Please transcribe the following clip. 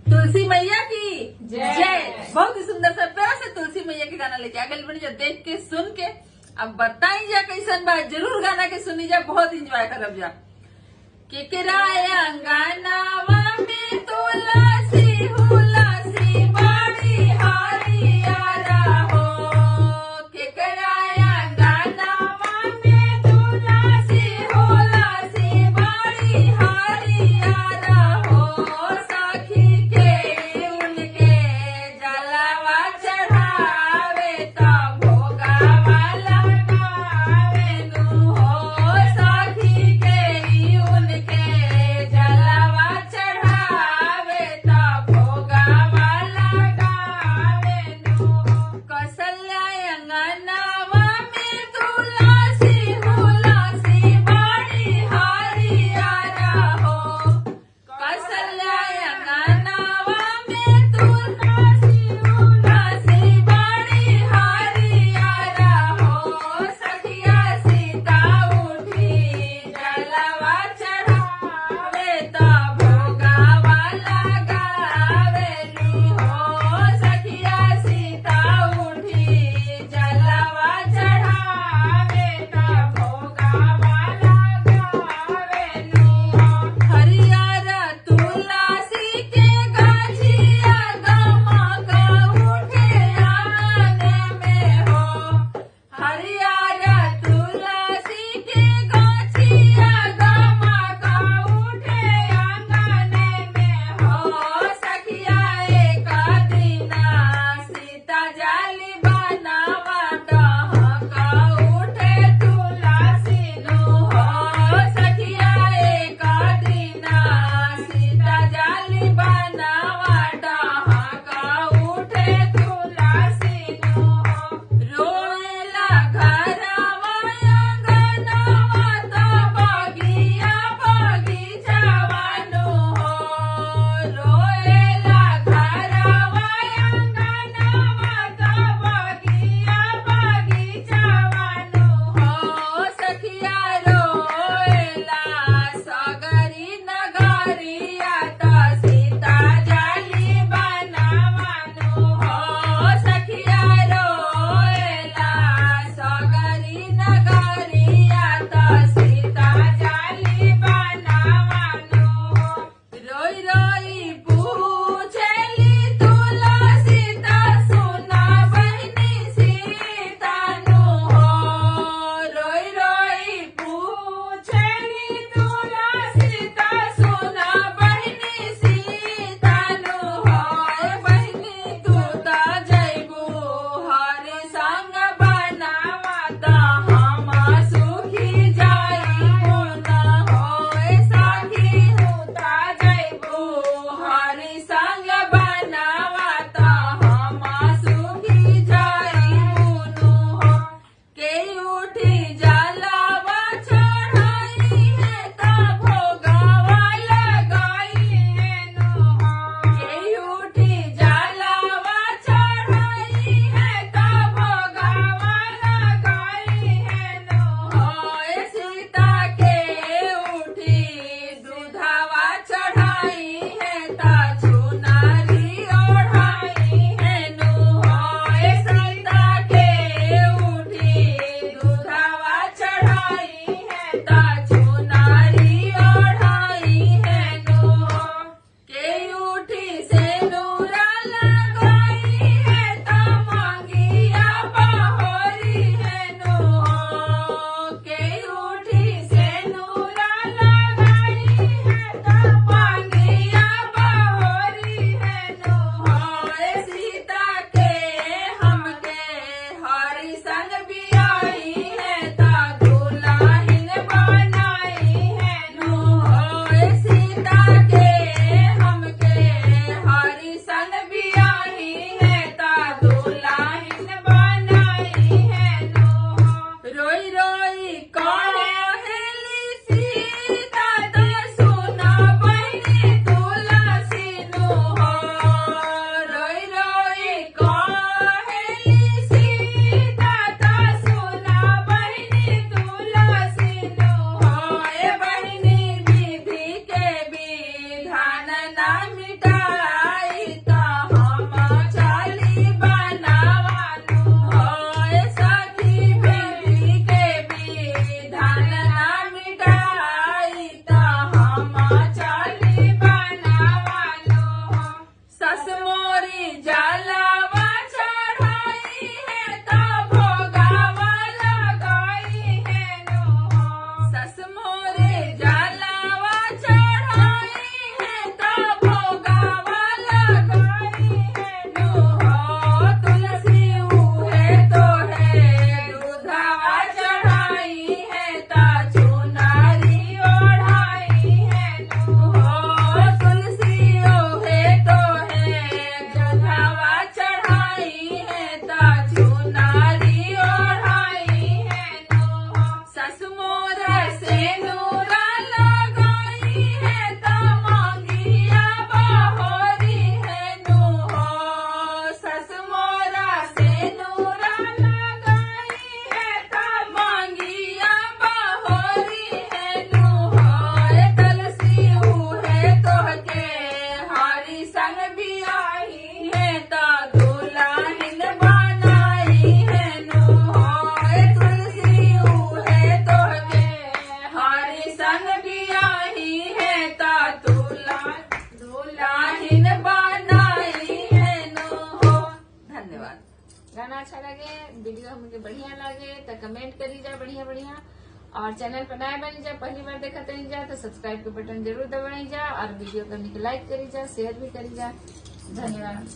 तुलसी मैया की जय। बहुत ही सुंदर सा प्यारा से तुलसी मैया के गाना लेके आ गए बनी जा, देख के सुन के। अब बताई जा कैसन बात, जरूर गाना के सुनी जा, बहुत इंजॉय करब जा। केकराया गानावा में तुलसी हुलसी बड़ी हरियारा हो। केकराया गानावा में तुलसी हुलसी बड़ी हरियारा हो। सखी के उनके जलवा चढ़ावे तो भोगावा लगावे नु हो। सखी के उनके जलवा चढ़ा लगे, वीडियो हमके बढ़िया लगे तो कमेंट करी जा बढ़िया बढ़िया। और चैनल पर नया बनी जा, पहली बार देखा तनी जा तो सब्सक्राइब के बटन जरूर दबाई जा और वीडियो करने के लाइक करी जा, शेयर भी करी जा। धन्यवाद।